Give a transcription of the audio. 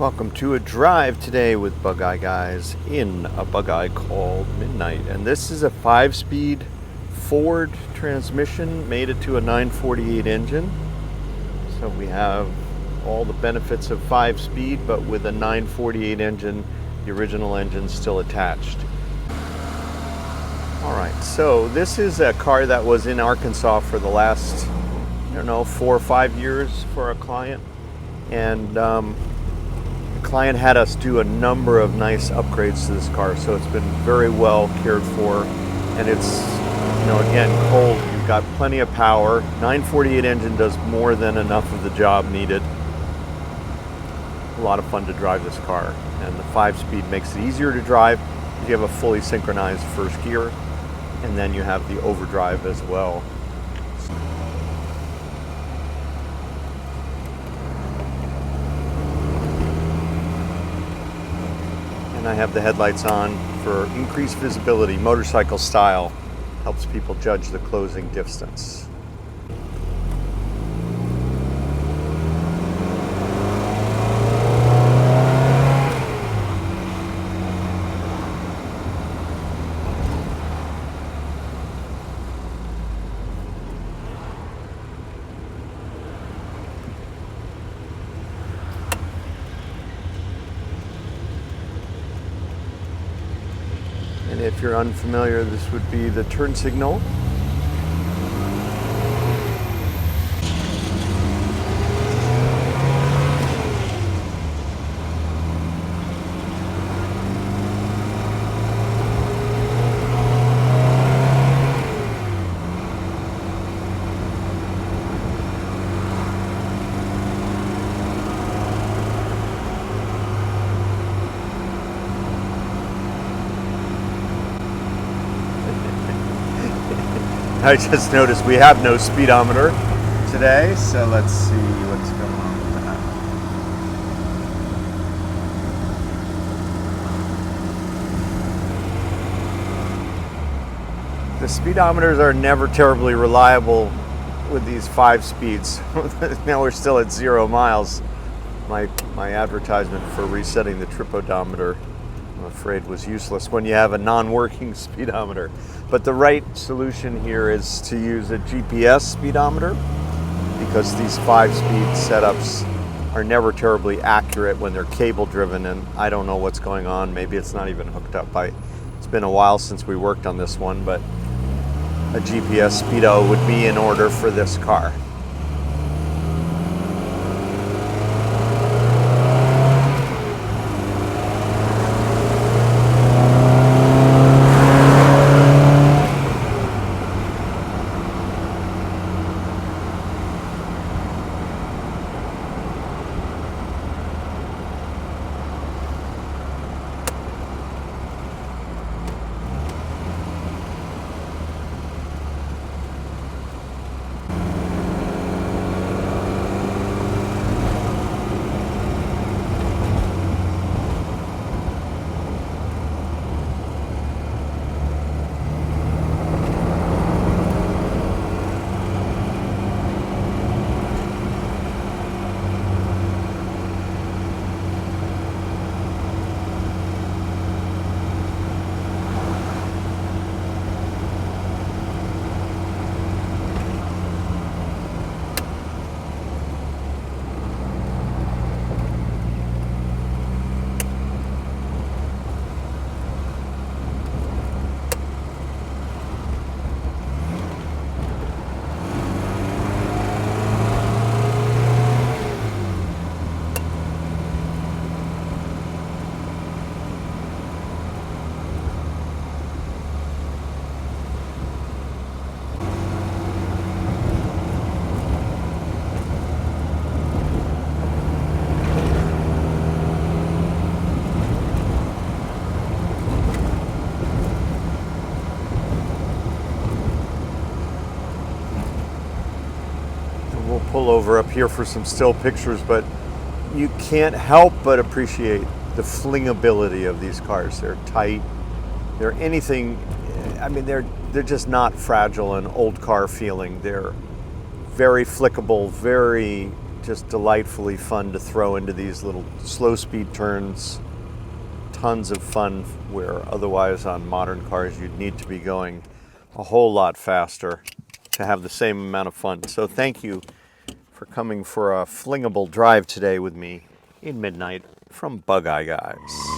Welcome to a drive today with Bugeye guys in a Bugeye called Midnight. And this is a 5-speed Ford transmission, made it to a 948 engine. So we have all the benefits of 5-speed, but with a 948 engine, the original engine still attached. All right, so this is a car that was in Arkansas for the last, 4 or 5 years for a client. And the client had us do a number of nice upgrades to this car, so it's been very well cared for. And it's, again, cold. You've got plenty of power. 948 engine does more than enough of the job needed. A lot of fun to drive this car. And the 5-speed makes it easier to drive because you have a fully synchronized first gear. And then you have the overdrive as well. And I have the headlights on for increased visibility, motorcycle style. Helps people judge the closing distance. And if you're unfamiliar, this would be the turn signal. I just noticed we have no speedometer today, so let's see what's going on with that. The speedometers are never terribly reliable with these 5 speeds. Now we're still at 0 miles. My advertisement for resetting the trip odometer, I'm afraid, was useless when you have a non-working speedometer. But the right solution here is to use a GPS speedometer, because these 5-speed setups are never terribly accurate when they're cable driven, and I don't know what's going on. Maybe it's not even hooked up. It's been a while since we worked on this one, but a GPS speedo would be in order for this car. We'll pull over up here for some still pictures, but you can't help but appreciate the flingability of these cars. They're tight. They're anything, they're just not fragile and old car feeling. They're very flickable, very just delightfully fun to throw into these little slow speed turns. Tons of fun where otherwise on modern cars you'd need to be going a whole lot faster to have the same amount of fun. So thank you for coming for a flingable drive today with me in Midnight from Bugeye Guys.